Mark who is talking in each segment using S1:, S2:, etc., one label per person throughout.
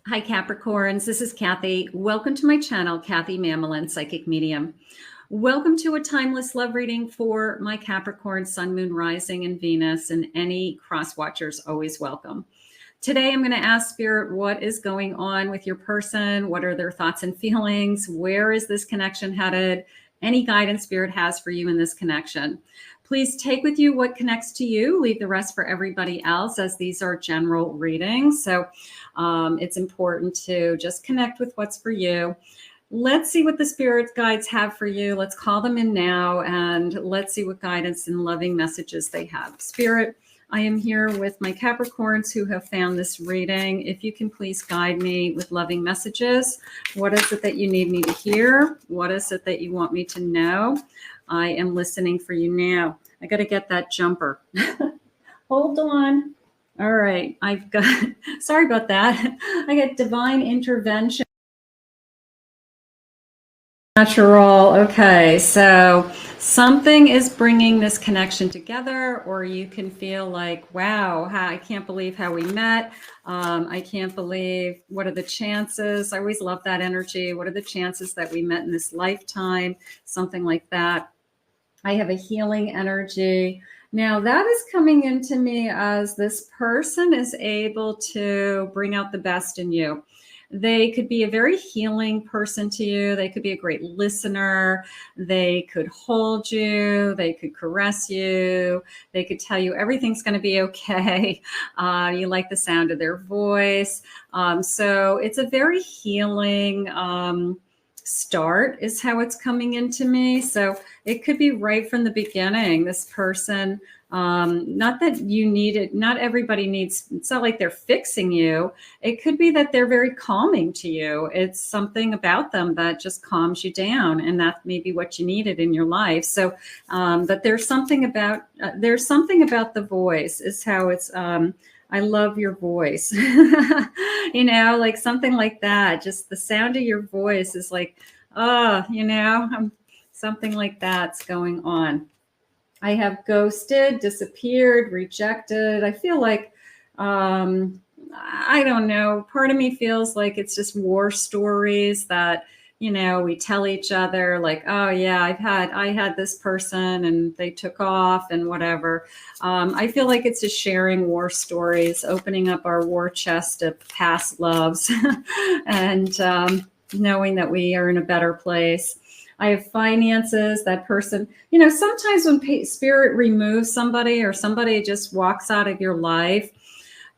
S1: Hi, Capricorns. This is Kathy. Welcome to my channel, Kathy Mamolen, Psychic Medium. Welcome to a timeless love reading for my Capricorn, Sun, Moon, Rising, and Venus, and any cross watchers always welcome. Today, I'm going to ask Spirit what is going on with your person. What are their thoughts and feelings? Where is this connection headed? Any guidance Spirit has for you in this connection. Please take with you what connects to you. Leave the rest for everybody else, as these are general readings. So it's important to just connect with what's for you. Let's see what the spirit guides have for you. Let's call them in now and let's see what guidance and loving messages they have. Spirit, I am here with my Capricorns who have found this reading. If you can please guide me with loving messages. What is it that you need me to hear? What is it that you want me to know? I am listening for you now. I got to get that jumper. Hold on. All right. I've got, sorry about that. I got divine intervention. Natural. Okay. So something is bringing this connection together, or you can feel like, wow, I can't believe how we met. I can't believe, what are the chances? I always love that energy. What are the chances that we met in this lifetime? Something like that. I have a healing energy. Now that is coming into me as this person is able to bring out the best in you. They could be a very healing person to you. They could be a great listener. They could hold you. They could caress you. They could tell you everything's going to be okay. You like the sound of their voice. So it's a very healing start is how it's coming into me. So it could be right from the beginning. This person, not that you need it, not everybody needs, it's not like they're fixing you. It could be that they're very calming to you. It's something about them that just calms you down, and that may be what you needed in your life. So, but there's something about the voice is how it's, I love your voice, you know, like something like that. Just the sound of your voice is like, oh, you know, something like that's going on. I have ghosted, disappeared, rejected. I feel like, I don't know, part of me feels like it's just war stories that, you know, we tell each other like, oh yeah, I had this person and they took off and whatever. I feel like it's just sharing war stories, opening up our war chest of past loves and knowing that we are in a better place. I have finances, that person, you know, sometimes when spirit removes somebody or somebody just walks out of your life,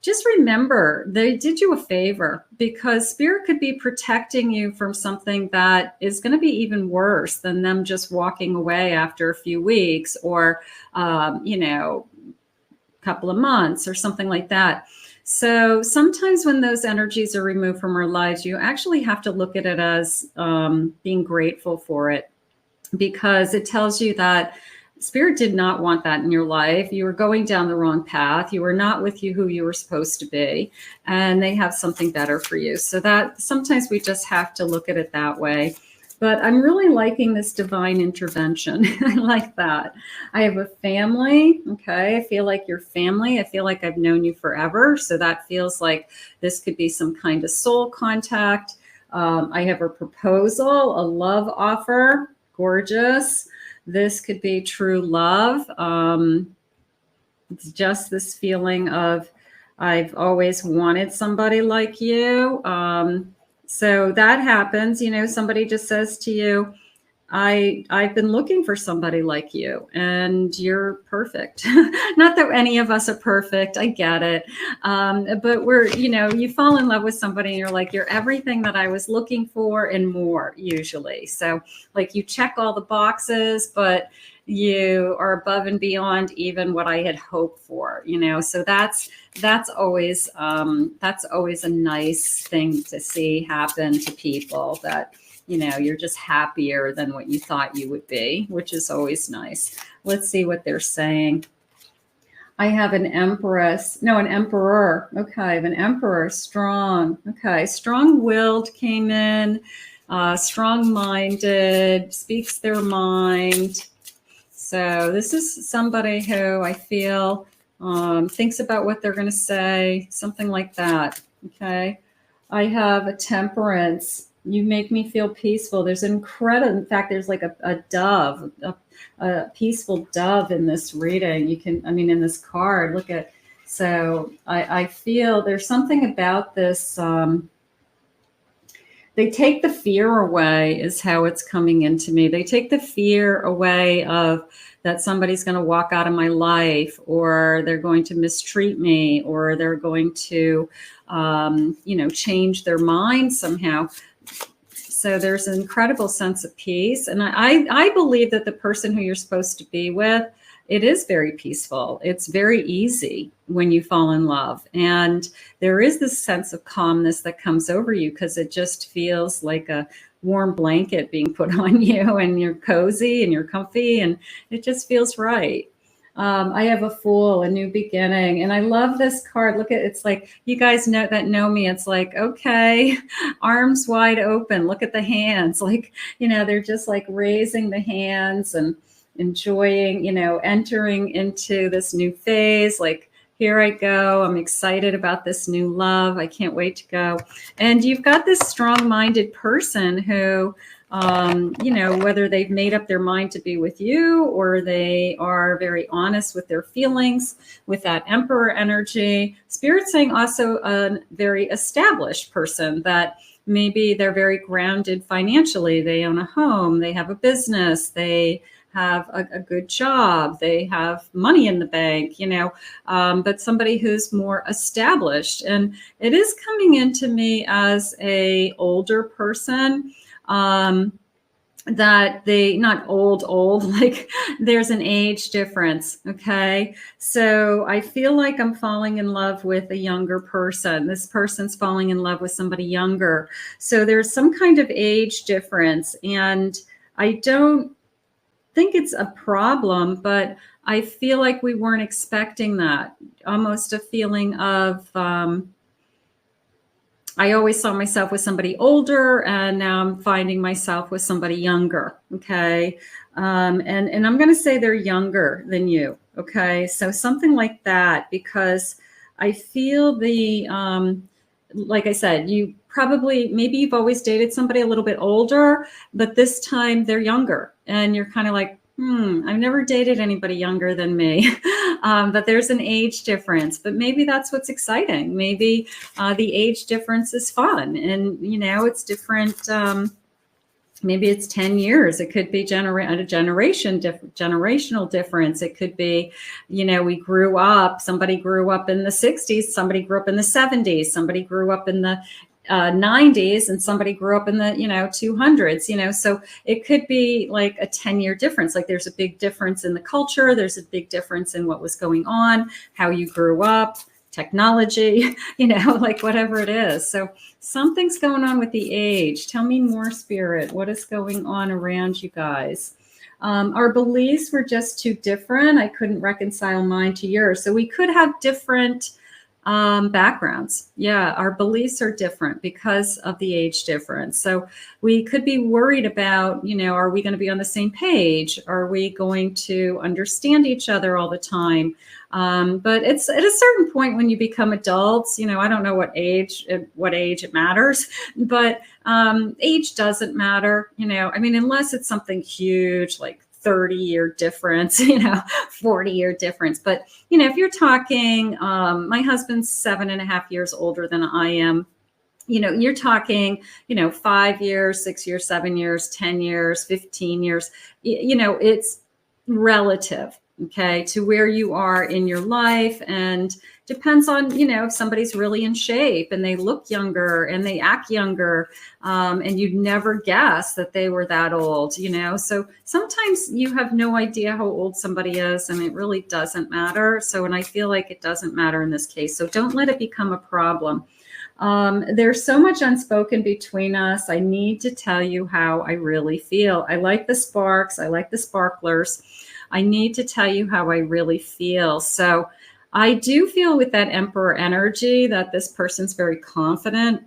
S1: just remember they did you a favor, because spirit could be protecting you from something that is going to be even worse than them just walking away after a few weeks or, you know, a couple of months or something like that. So sometimes when those energies are removed from our lives, you actually have to look at it as being grateful for it, because it tells you that spirit did not want that in your life. You were going down the wrong path. You were not with who you were supposed to be, and they have something better for you. So that sometimes we just have to look at it that way. But I'm really liking this divine intervention. I like that. I have a family. Okay. I feel like your family. I feel like I've known you forever. So that feels like this could be some kind of soul contact. I have a proposal, a love offer. Gorgeous. This could be true love. It's just this feeling of, I've always wanted somebody like you. So that happens, you know, somebody just says to you, I've been looking for somebody like you, and you're perfect. Not that any of us are perfect. I get it. But we're, you know, you fall in love with somebody and you're like, you're everything that I was looking for and more, usually. So like you check all the boxes, but you are above and beyond even what I had hoped for, you know? So that's always a nice thing to see happen to people, that, you know, you're just happier than what you thought you would be, which is always nice. Let's see what they're saying. I have an empress, no, an emperor. Okay, I have an emperor, strong. Okay, strong-willed came in, strong-minded, speaks their mind. So this is somebody who I feel thinks about what they're going to say, something like that. Okay. I have a Temperance. You make me feel peaceful. There's an incredible, in fact, there's like a dove, a peaceful dove in this reading. You can, I mean, in this card, look at, so I feel there's something about this. They take the fear away is how it's coming into me. They take the fear away of that somebody's going to walk out of my life, or they're going to mistreat me, or they're going to, change their mind somehow. So there's an incredible sense of peace. And I believe that the person who you're supposed to be with, it is very peaceful. It's very easy when you fall in love. And there is this sense of calmness that comes over you because it just feels like a warm blanket being put on you, and you're cozy and you're comfy, and it just feels right. I have a Fool, a new beginning. And I love this card. Look at, it's like, you guys know me. It's like, okay, arms wide open. Look at the hands. Like, they're just like raising the hands and enjoying, entering into this new phase. Like, here I go. I'm excited about this new love. I can't wait to go. And you've got this strong-minded person who, whether they've made up their mind to be with you, or they are very honest with their feelings, with that Emperor energy. Spirit's saying also a very established person, that maybe they're very grounded financially. They own a home, they have a business, they have a good job, they have money in the bank, but somebody who's more established. And it is coming into me as a older person, that they, not old, like there's an age difference. Okay. So I feel like I'm falling in love with a younger person. This person's falling in love with somebody younger. So there's some kind of age difference, and I don't think it's a problem, but I feel like we weren't expecting that. Almost a feeling of, I always saw myself with somebody older, and now I'm finding myself with somebody younger. Okay. And I'm going to say they're younger than you. Okay. So something like that, because I feel like I said, you probably, maybe you've always dated somebody a little bit older, but this time they're younger, and you're kind of like, I've never dated anybody younger than me. But there's an age difference, but maybe that's what's exciting. Maybe the age difference is fun, and it's different. Maybe it's 10 years. It could be generational difference. It could be, we grew up, somebody grew up in the 60s, somebody grew up in the 70s, somebody grew up in the 90s, and somebody grew up in the 200s. So it could be like a 10-year difference. Like, there's a big difference in the culture, there's a big difference in what was going on, how you grew up, technology, like whatever it is. So something's going on with the age. Tell me more, Spirit. What is going on around you guys? Our beliefs were just too different. I couldn't reconcile mine to yours. So we could have different backgrounds. Yeah, our beliefs are different because of the age difference. So we could be worried about, are we going to be on the same page? Are we going to understand each other all the time? But it's at a certain point when you become adults, I don't know what age it matters, but age doesn't matter, unless it's something huge, like 30-year difference, 40-year difference. But, if you're talking, my husband's 7.5 years older than I am, you're talking, 5 years, 6 years, 7 years, 10 years, 15 years, it's relative, okay, to where you are in your life, and depends on, if somebody's really in shape and they look younger and they act younger, and you'd never guess that they were that old, so sometimes you have no idea how old somebody is, and it really doesn't matter. So, and I feel like it doesn't matter in this case. So don't let it become a problem. There's so much unspoken between us. I need to tell you how I really feel. I like the sparks. I like the sparklers. I need to tell you how I really feel. So I do feel with that Emperor energy that this person's very confident.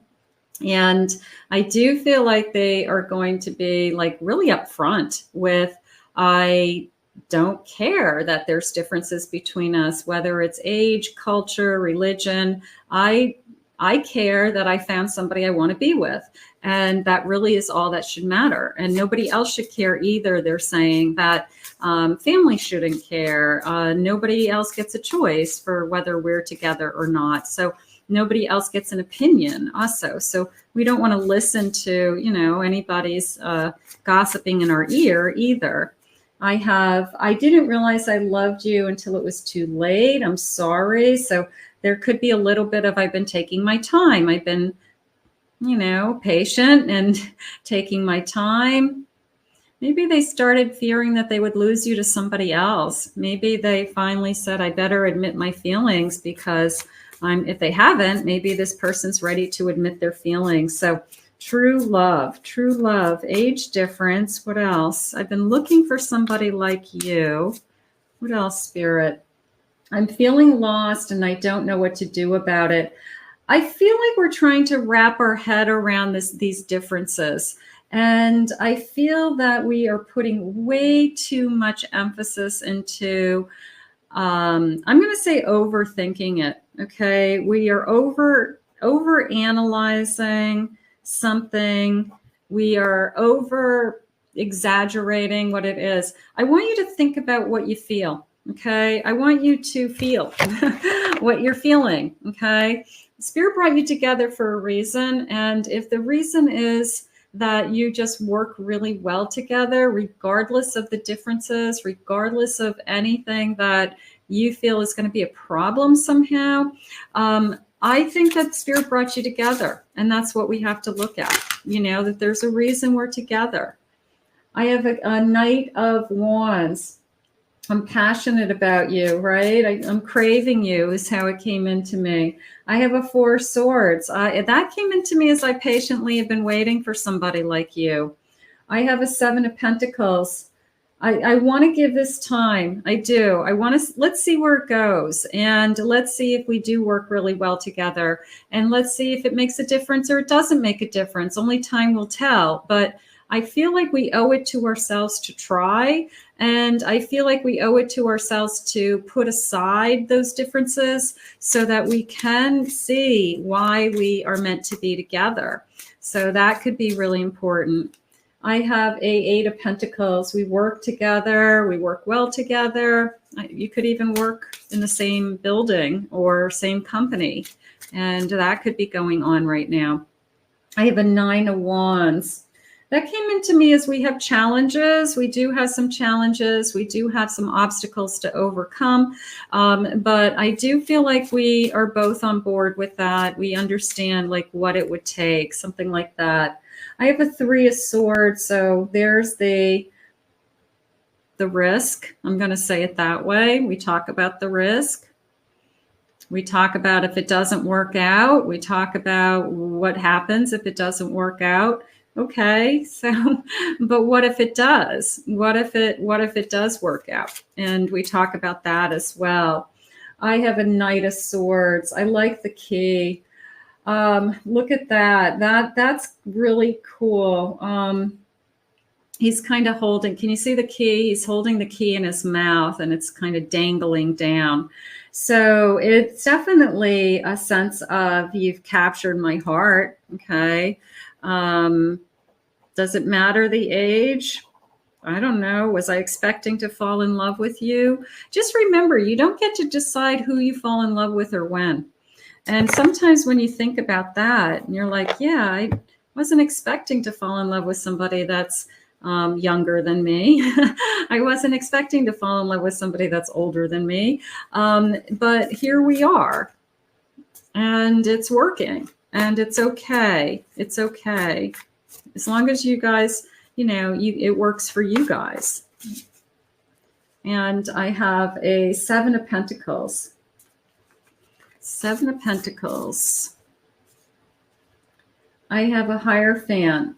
S1: And I do feel like they are going to be like really upfront with, I don't care that there's differences between us, whether it's age, culture, religion. I I care that I found somebody I want to be with. And that really is all that should matter. And nobody else should care either. They're saying that family shouldn't care. Nobody else gets a choice for whether we're together or not. So nobody else gets an opinion also. So we don't want to listen to, you know, anybody's gossiping in our ear either. I didn't realize I loved you until it was too late. I'm sorry. So there could be a little bit of, I've been taking my time. I've been, you know, patient and taking my time. Maybe they started fearing that they would lose you to somebody else. Maybe they finally said, I better admit my feelings, because if they haven't, maybe this person's ready to admit their feelings. So true love, age difference. What else? I've been looking for somebody like you. What else, Spirit? I'm feeling lost and I don't know what to do about it. I feel like we're trying to wrap our head around these differences. And I feel that we are putting way too much emphasis into, I'm going to say overthinking it. Okay. We are over analyzing something. We are over exaggerating what it is. I want you to think about what you feel. Okay. I want you to feel what you're feeling. Okay. Spirit brought you together for a reason. And if the reason is that you just work really well together, regardless of the differences, regardless of anything that you feel is going to be a problem somehow, I think that Spirit brought you together. And that's what we have to look at, you know, that there's a reason we're together. I have a Knight of Wands. I'm passionate about you, right? I'm craving you is how it came into me. I have a Four of Swords. That came into me as I patiently have been waiting for somebody like you. I have a Seven of Pentacles. I want to give this time. I do. I want to, let's see where it goes. And let's see if we do work really well together. And let's see if it makes a difference or it doesn't make a difference. Only time will tell. But I feel like we owe it to ourselves to try. And I feel like we owe it to ourselves to put aside those differences so that we can see why we are meant to be together. So that could be really important. I have a Eight of Pentacles. We work together. We work well together. You could even work in the same building or same company. And that could be going on right now. I have a Nine of Wands. That came into me as we have challenges. We do have some challenges. We do have some obstacles to overcome. But I do feel like we are both on board with that. We understand like what it would take, something like that. I have a Three of Swords. So there's the risk. I'm going to say it that way. We talk about the risk. We talk about if it doesn't work out. We talk about what happens if it doesn't work out. Okay, so, but what if it does? What if it does work out? And we talk about that as well. I have a Knight of Swords. I like the key. Look at that. That's really cool. He's kind of holding, can you see the key? He's holding the key in his mouth and it's kind of dangling down. So it's definitely a sense of you've captured my heart. Okay. Does it matter the age? I don't know. Was I expecting to fall in love with you? Just remember, you don't get to decide who you fall in love with or when. And sometimes when you think about that, and you're like, yeah, I wasn't expecting to fall in love with somebody that's younger than me. I wasn't expecting to fall in love with somebody that's older than me. But here we are. And it's working. And it's okay. It's okay. As long as you guys, you know, it works for you guys. And I have a Seven of Pentacles. Seven of Pentacles. I have a Hierophant.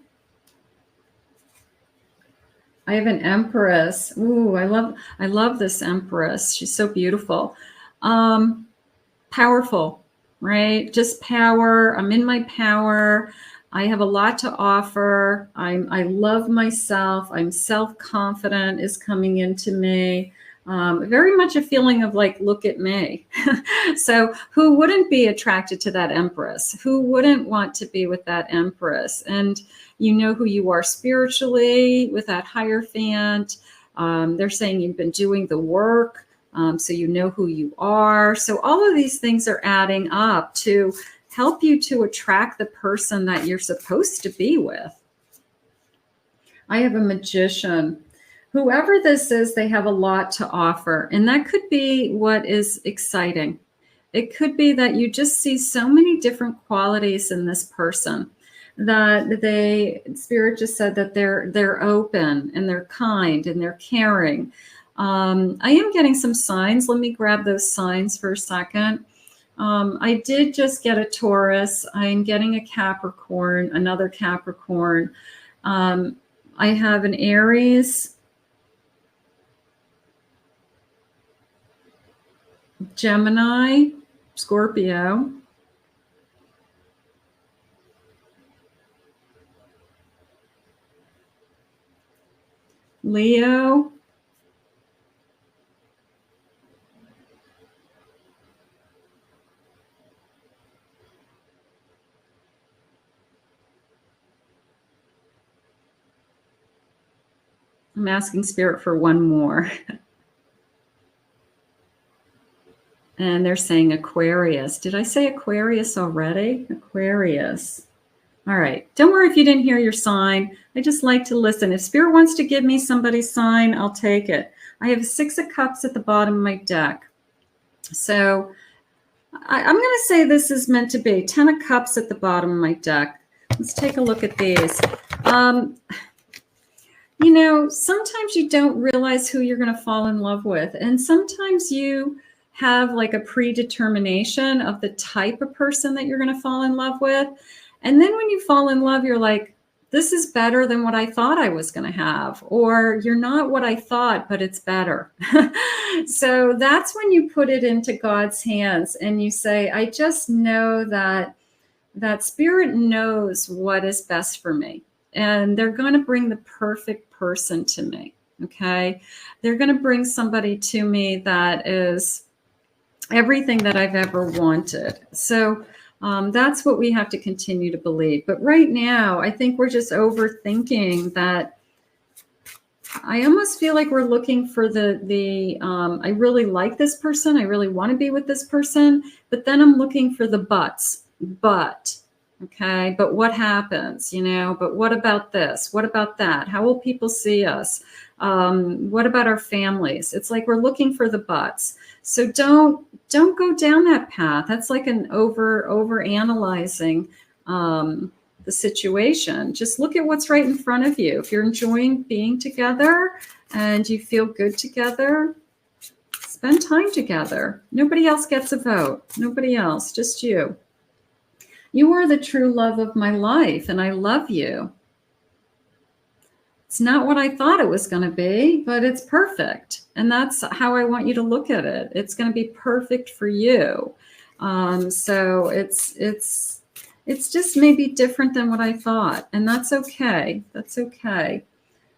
S1: I have an Empress. Ooh, I love this Empress. She's so beautiful. Powerful, right? Just power. I'm in my power. I have a lot to offer. I love myself. I'm self-confident is coming into me. Very much a feeling of like, look at me. So who wouldn't be attracted to that Empress? Who wouldn't want to be with that Empress? And you know who you are spiritually with that Hierophant. They're saying you've been doing the work, so you know who you are. So all of these things are adding up to help you to attract the person that you're supposed to be with. I have a Magician. Whoever this is, they have a lot to offer. And that could be what is exciting. It could be that you just see so many different qualities in this person that Spirit just said that they're open and they're kind and they're caring. I am getting some signs. Let me grab those signs for a second. I did just get a Taurus. I'm getting a Capricorn, another Capricorn. I have an Aries, Gemini, Scorpio, Leo, I'm asking Spirit for one more. And they're saying Aquarius. Did I say Aquarius already? Aquarius. All right. Don't worry if you didn't hear your sign. I just like to listen. If Spirit wants to give me somebody's sign, I'll take it. I have a 6 of Cups at the bottom of my deck. So I'm going to say this is meant to be 10 of Cups at the bottom of my deck. Let's take a look at these. You know, sometimes you don't realize who you're going to fall in love with. And sometimes you have like a predetermination of the type of person that you're going to fall in love with. And then when you fall in love, you're like, this is better than what I thought I was going to have. Or you're not what I thought, but it's better. So that's when you put it into God's hands and you say, I just know that Spirit knows what is best for me. And they're going to bring the perfect person to me. Okay. They're going to bring somebody to me that is everything that I've ever wanted. So that's what we have to continue to believe. But right now, I think we're just overthinking that. I almost feel like we're looking for I really like this person. I really want to be with this person. But then I'm looking for the buts. But, okay, but what happens, you know, but what about this? What about that? How will people see us? What about our families? It's like we're looking for the buts. So don't go down that path. That's like an over analyzing the situation. Just look at what's right in front of you. If you're enjoying being together and you feel good together, spend time together. Nobody else gets a vote. Nobody else, just you. You are the true love of my life, and I love you. It's not what I thought it was going to be, but it's perfect. And that's how I want you to look at it. It's going to be perfect for you. So it's just maybe different than what I thought. And that's okay. That's okay.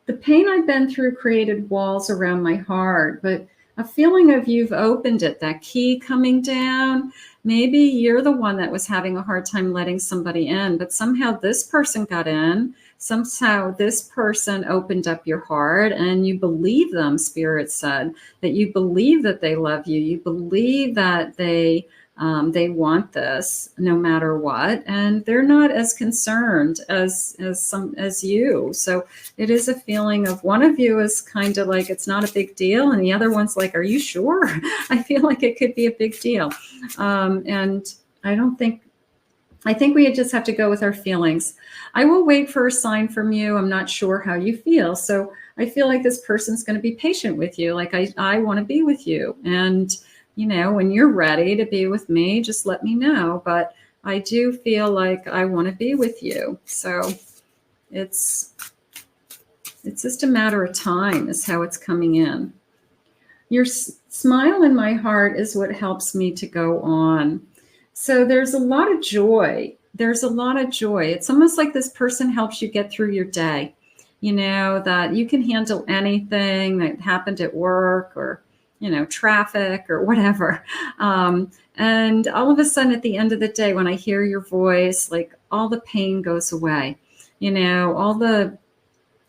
S1: The pain I've been through created walls around my heart, but a feeling of you've opened it, that key coming down. Maybe you're the one that was having a hard time letting somebody in, but somehow this person got in. Somehow this person opened up your heart and you believe them, Spirit said, that you believe that they love you. You believe that they want this no matter what. And they're not as concerned as you. So it is a feeling of one of you is kind of like, it's not a big deal. And the other one's like, are you sure? I feel like it could be a big deal. And I think we just have to go with our feelings. I will wait for a sign from you. I'm not sure how you feel. So I feel like this person's going to be patient with you. Like I want to be with you. And, you know, when you're ready to be with me, just let me know. But I do feel like I want to be with you. So it's just a matter of time is how it's coming in. Your smile in my heart is what helps me to go on. So there's a lot of joy. There's a lot of joy. It's almost like this person helps you get through your day, you know, that you can handle anything that happened at work or traffic or whatever. And all of a sudden at the end of the day, when I hear your voice, like all the pain goes away, all the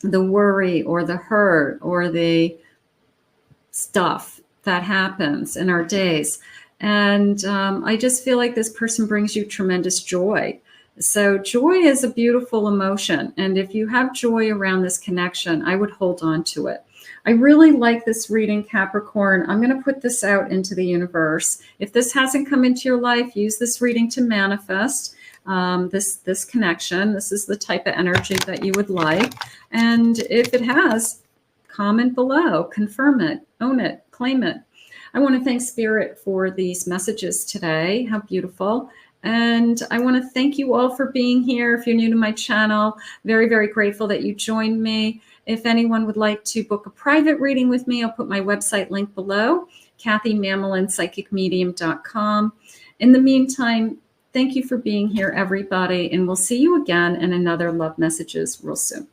S1: worry or the hurt or the stuff that happens in our days. And I just feel like this person brings you tremendous joy. So joy is a beautiful emotion. And if you have joy around this connection, I would hold on to it. I really like this reading, Capricorn. I'm going to put this out into the universe. If this hasn't come into your life, use this reading to manifest this connection. This is the type of energy that you would like. And if it has, comment below, confirm it, own it, claim it. I want to thank Spirit for these messages today. How beautiful. And I want to thank you all for being here. If you're new to my channel, very, very grateful that you joined me. If anyone would like to book a private reading with me, I'll put my website link below, KathyMamolen.psychicmedium.com. In the meantime, thank you for being here, everybody, and we'll see you again in another Love Messages real soon.